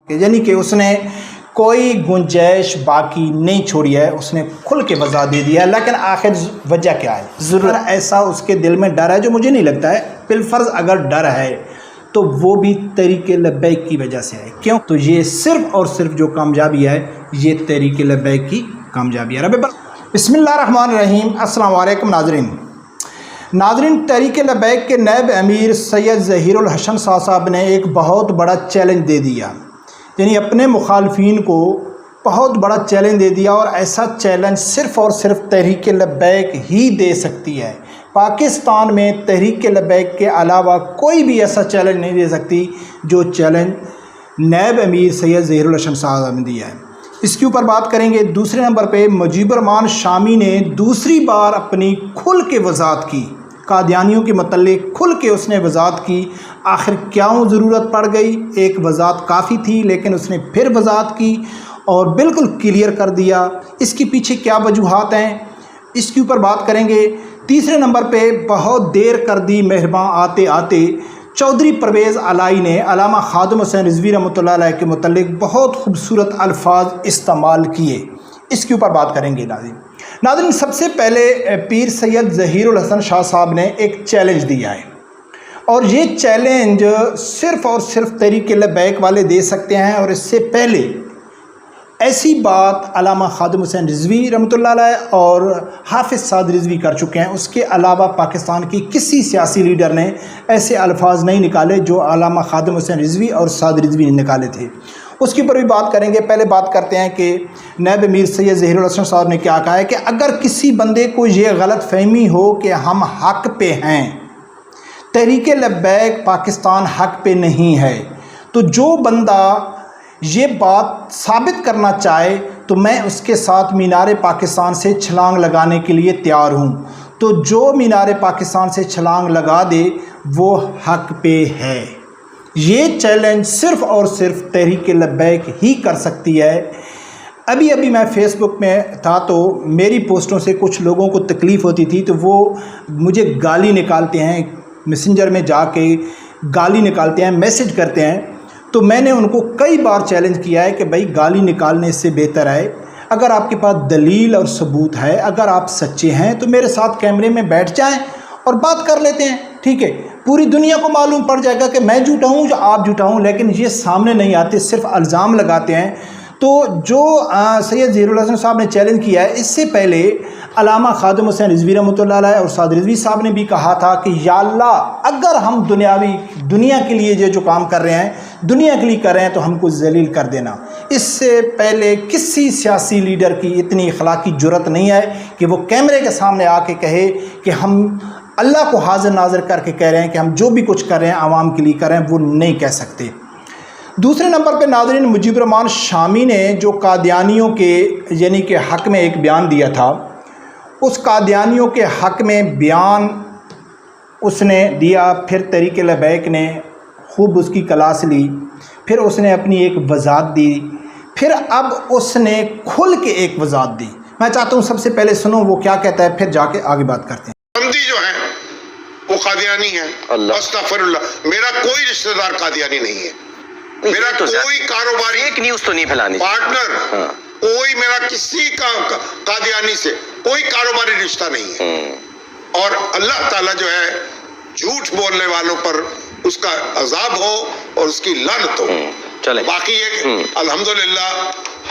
یعنی کہ اس نے کوئی گنجائش باقی نہیں چھوڑی ہے، اس نے کھل کے وضاحت دے دیا ہے۔ لیکن آخر وجہ کیا ہے؟ ضرور ایسا اس کے دل میں ڈر ہے جو مجھے نہیں لگتا ہے، بالفرض اگر ڈر ہے تو وہ بھی تحریک لبیک کی وجہ سے ہے۔ کیوں؟ تو یہ صرف اور صرف جو کامیابی ہے یہ تحریک لبیک کی کامیابی ہے۔ بسم اللہ الرحمن الرحیم۔ السلام علیکم ناظرین، تحریک لبیک کے نائب امیر سید ظہیر الحسن صاحب نے ایک بہت بڑا چیلنج دے دیا، یعنی اپنے مخالفین کو بہت بڑا چیلنج دے دیا، اور ایسا چیلنج صرف اور صرف تحریک لبیک ہی دے سکتی ہے۔ پاکستان میں تحریک لبیک کے علاوہ کوئی بھی ایسا چیلنج نہیں دے سکتی جو چیلنج نائب امیر سید ظہیر الحسن صاحب نے دیا ہے۔ اس کے اوپر بات کریں گے۔ دوسرے نمبر پہ مجیب الرحمان شامی نے دوسری بار اپنی کھل کے وضاحت کی، قادیانیوں کے متعلق کھل کے اس نے وضاحت کی۔ آخر کیوں ضرورت پڑ گئی؟ ایک وضاحت کافی تھی، لیکن اس نے پھر وضاحت کی اور بالکل کلیئر کر دیا۔ اس کے پیچھے کیا وجوہات ہیں، اس کے اوپر بات کریں گے۔ تیسرے نمبر پہ بہت دیر کر دی مہرباں آتے آتے، چودھری پرویز علائی نے علامہ خادم حسین رضوی رحمۃ اللہ علیہ کے متعلق بہت خوبصورت الفاظ استعمال کیے، اس کے اوپر بات کریں گے۔ ناظرین، سب سے پہلے پیر سید ظہیر الحسن شاہ صاحب نے ایک چیلنج دیا ہے، اور یہ چیلنج صرف اور صرف تحریک لبیک والے دے سکتے ہیں، اور اس سے پہلے ایسی بات علامہ خادم حسین رضوی رحمۃ اللہ علیہ اور حافظ سعد رضوی کر چکے ہیں۔ اس کے علاوہ پاکستان کی کسی سیاسی لیڈر نے ایسے الفاظ نہیں نکالے جو علامہ خادم حسین رضوی اور سعد رضوی نے نکالے تھے۔ اس کے اوپر بھی بات کریں گے۔ پہلے بات کرتے ہیں کہ نائب امیر سید ظہیر الحسن صاحب نے کیا کہا ہے کہ اگر کسی بندے کو یہ غلط فہمی ہو کہ ہم حق پہ ہیں، تحریک لبیک پاکستان حق پہ نہیں ہے، تو جو بندہ یہ بات ثابت کرنا چاہے تو میں اس کے ساتھ مینار پاکستان سے چھلانگ لگانے کے لیے تیار ہوں۔ تو جو مینار پاکستان سے چھلانگ لگا دے وہ حق پہ ہے۔ یہ چیلنج صرف اور صرف تحریک لبیک ہی کر سکتی ہے۔ ابھی میں فیس بک میں تھا تو میری پوسٹوں سے کچھ لوگوں کو تکلیف ہوتی تھی، تو وہ مجھے گالی نکالتے ہیں، میسنجر میں جا کے گالی نکالتے ہیں، میسج کرتے ہیں۔ تو میں نے ان کو کئی بار چیلنج کیا ہے کہ بھائی گالی نکالنے سے بہتر ہے اگر آپ کے پاس دلیل اور ثبوت ہے، اگر آپ سچے ہیں تو میرے ساتھ کیمرے میں بیٹھ جائیں اور بات کر لیتے ہیں، ٹھیک ہے؟ پوری دنیا کو معلوم پڑ جائے گا کہ میں جھوٹا ہوں یا آپ جھوٹا ہوں، لیکن یہ سامنے نہیں آتے، صرف الزام لگاتے ہیں۔ تو جو سید ظہیر الحسن صاحب نے چیلنج کیا ہے، اس سے پہلے علامہ خادم حسین رضوی رحمۃ اللہ علیہ اور سعد رضوی صاحب نے بھی کہا تھا کہ یا اللہ، اگر ہم دنیا کے لیے یہ جو کام کر رہے ہیں، دنیا کے لیے کر رہے ہیں تو ہم کو ذلیل کر دینا۔ اس سے پہلے کسی سیاسی لیڈر کی اتنی اخلاقی جرت نہیں ہے کہ وہ کیمرے کے سامنے آ کے کہے کہ ہم اللہ کو حاضر ناظر کر کے کہہ رہے ہیں کہ ہم جو بھی کچھ کر رہے ہیں عوام کے لیے کر رہے ہیں، وہ نہیں کہہ سکتے۔ دوسرے نمبر پہ ناظرین، مجیب الرحمان شامی نے جو قادیانیوں کے یعنی کہ حق میں ایک بیان دیا تھا، اس قادیانیوں کے حق میں بیان اس نے دیا، پھر تحریک لبیک نے خوب اس کی کلاس لی، پھر اس نے اپنی ایک وضاحت دی، پھر اب اس نے کھل کے ایک وضاحت دی۔ میں چاہتا ہوں سب سے پہلے سنو وہ کیا کہتا ہے، پھر جا کے آگے بات کرتے ہیں۔ بندی جو ہے وہ قادیانی ہے، استغفر اللہ، میرا کوئی رشتہ دار قادیانی نہیں ہے، میرا کوئی کاروباری ایک نیوز تو نہیں پھیلانی پارٹنر، کوئی میرا کسی کا قادیانی سے کوئی کاروباری رشتہ نہیں ہے۔ اور اللہ تعالیٰ جو ہے جھوٹ بولنے والوں پر اس کا عذاب ہو اور اس کی لعنت ہو۔ باقی یہ الحمدللہ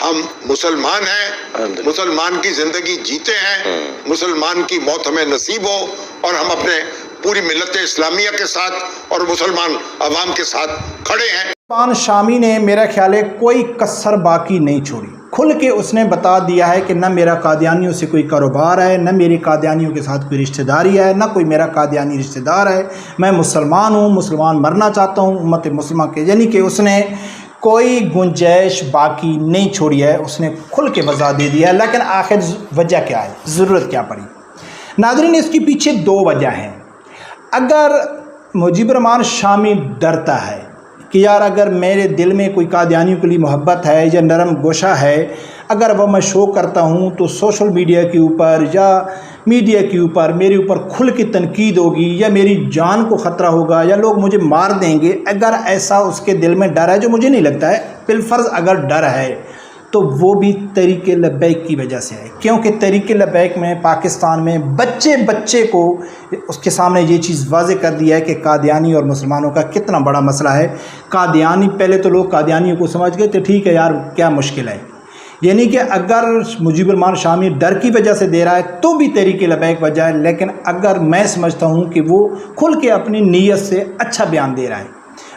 ہم مسلمان ہیں، مسلمان کی زندگی جیتے ہیں، مسلمان کی موت ہمیں نصیب ہو، اور ہم اپنے پوری ملت اسلامیہ کے ساتھ اور مسلمان عوام کے ساتھ کھڑے ہیں۔ شامی نے میرا خیال ہے کوئی کسر باقی نہیں چھوڑی، کھل کے اس نے بتا دیا ہے کہ نہ میرا قادیانیوں سے کوئی کاروبار ہے، نہ میری قادیانیوں کے ساتھ کوئی رشتہ داری ہے، نہ کوئی میرا قادیانی رشتہ دار ہے، میں مسلمان ہوں، مسلمان مرنا چاہتا ہوں امت مسلمہ کے، یعنی کہ اس نے کوئی گنجائش باقی نہیں چھوڑی ہے، اس نے کھل کے وضاحت دے دیا ہے۔ لیکن آخر وجہ کیا ہے، ضرورت کیا پڑی؟ ناظرین، اس کے پیچھے دو وجہ ہیں۔ اگر مجیب الرحمان شامی ڈرتا ہے کہ یار اگر میرے دل میں کوئی قادیانیوں کے لیے محبت ہے یا نرم گوشہ ہے، اگر وہ میں شو کرتا ہوں تو سوشل میڈیا کے اوپر یا میڈیا کے اوپر میرے اوپر کھل کے تنقید ہوگی یا میری جان کو خطرہ ہوگا یا لوگ مجھے مار دیں گے. اگر ایسا اس کے دل میں ڈر ہے، جو مجھے نہیں لگتا ہے، بالفرض اگر ڈر ہے تو وہ بھی تحریک لبیک کی وجہ سے ہے. کیونکہ تحریک لبیک میں پاکستان میں بچے کو اس کے سامنے یہ چیز واضح کر دیا ہے کہ قادیانی اور مسلمانوں کا کتنا بڑا مسئلہ ہے. قادیانی، پہلے تو لوگ قادیانیوں کو سمجھ گئے تو ٹھیک ہے یار کیا مشکل ہے، یعنی کہ اگر مجیب الرحمان شامی ڈر کی وجہ سے دے رہا ہے تو بھی تحریک لبیک وجہ ہے. لیکن اگر میں سمجھتا ہوں کہ وہ کھل کے اپنی نیت سے اچھا بیان دے رہا ہے،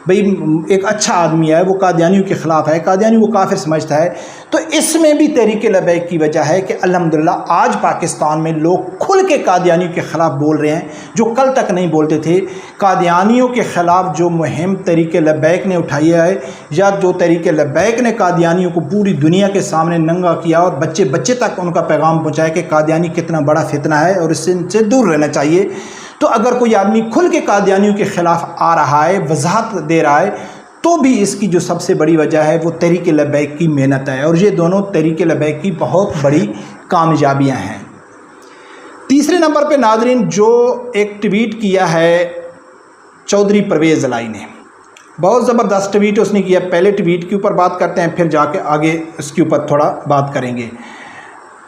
بھئی ایک اچھا آدمی ہے، وہ قادیانیوں کے خلاف ہے، قادیانی وہ کافر سمجھتا ہے، تو اس میں بھی تحریک لبیک کی وجہ ہے کہ الحمدللہ آج پاکستان میں لوگ کھل کے قادیانیوں کے خلاف بول رہے ہیں جو کل تک نہیں بولتے تھے. قادیانیوں کے خلاف جو مہم تحریک لبیک نے اٹھائی ہے یا جو تحریک لبیک نے قادیانیوں کو پوری دنیا کے سامنے ننگا کیا اور بچے تک ان کا پیغام پہنچایا کہ قادیانی کتنا بڑا فتنہ ہے اور اس سے دور رہنا چاہیے. تو اگر کوئی آدمی کھل کے قادیانیوں کے خلاف آ رہا ہے، وضاحت دے رہا ہے، تو بھی اس کی جو سب سے بڑی وجہ ہے وہ تحریک لبیک کی محنت ہے، اور یہ دونوں تحریک لبیک کی بہت بڑی کامیابیاں ہیں. تیسرے نمبر پہ ناظرین جو ایک ٹویٹ کیا ہے چودھری پرویز الہی نے، بہت زبردست ٹویٹ اس نے کیا. پہلے ٹویٹ کے اوپر بات کرتے ہیں، پھر جا کے آگے اس کے اوپر تھوڑا بات کریں گے.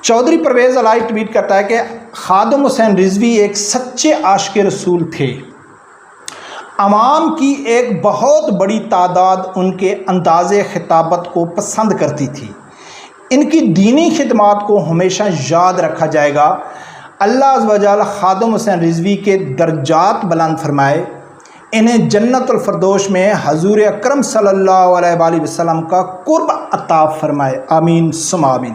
چودھری پرویز الہی ٹویٹ کرتا ہے کہ خادم حسین رضوی ایک سچے عاشق رسول تھے. عوام کی ایک بہت بڑی تعداد ان کے انداز خطابت کو پسند کرتی تھی. ان کی دینی خدمات کو ہمیشہ یاد رکھا جائے گا. اللہ عز و جل خادم حسین رضوی کے درجات بلند فرمائے، انہیں جنت الفردوس میں حضور اکرم صلی اللہ علیہ وآلہ وسلم کا قرب عطا فرمائے، آمین ثم آمین.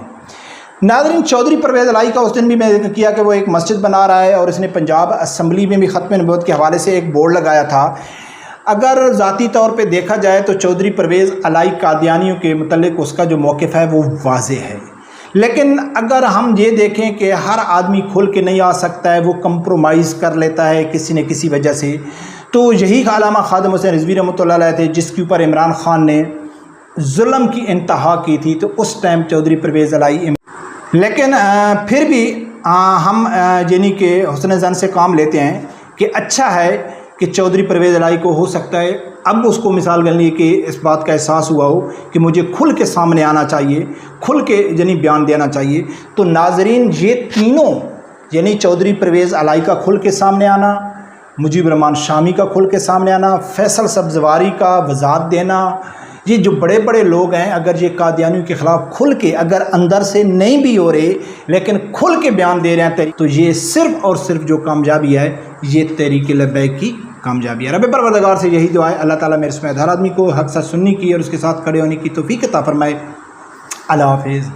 ناظرین چودھری پرویز الہی کا اس دن بھی میں ذکر کیا کہ وہ ایک مسجد بنا رہا ہے اور اس نے پنجاب اسمبلی میں بھی ختم نبوت کے حوالے سے ایک بورڈ لگایا تھا. اگر ذاتی طور پہ دیکھا جائے تو چودھری پرویز الہی قادیانیوں کے متعلق اس کا جو موقف ہے وہ واضح ہے. لیکن اگر ہم یہ دیکھیں کہ ہر آدمی کھل کے نہیں آ سکتا ہے، وہ کمپرومائز کر لیتا ہے کسی نہ کسی وجہ سے، تو یہی علامہ خادم حسین رضوی رحمۃ اللہ علیہ تھے جس کے اوپر عمران خان نے ظلم کی انتہا کی تھی. تو اس ٹائم چودھری پرویز الہی، لیکن پھر بھی ہم یعنی کہ حسن زن سے کام لیتے ہیں کہ اچھا ہے کہ چودھری پرویز الہی کو ہو سکتا ہے اب اس کو مثال کرنے کہ اس بات کا احساس ہوا ہو کہ مجھے کھل کے سامنے آنا چاہیے، کھل کے یعنی بیان دینا چاہیے. تو ناظرین یہ تینوں یعنی چودھری پرویز الہی کا کھل کے سامنے آنا، مجیب الرحمان شامی کا کھل کے سامنے آنا، فیصل سبزواری کا وضاحت دینا، یہ جو بڑے بڑے لوگ ہیں اگر یہ قادیانیوں کے خلاف کھل کے اگر اندر سے نہیں بھی ہو رہے لیکن کھل کے بیان دے رہے ہیں تو یہ صرف اور صرف جو کامیابی ہے یہ تحریک لبیک کی کامیابی ہے. رب پروردگار سے یہی دعا ہے اللہ تعالیٰ میرے سمیت ہر آدمی کو حق سچ سننے کی اور اس کے ساتھ کھڑے ہونے کی توفیق عطا فرمائے. اللہ حافظ.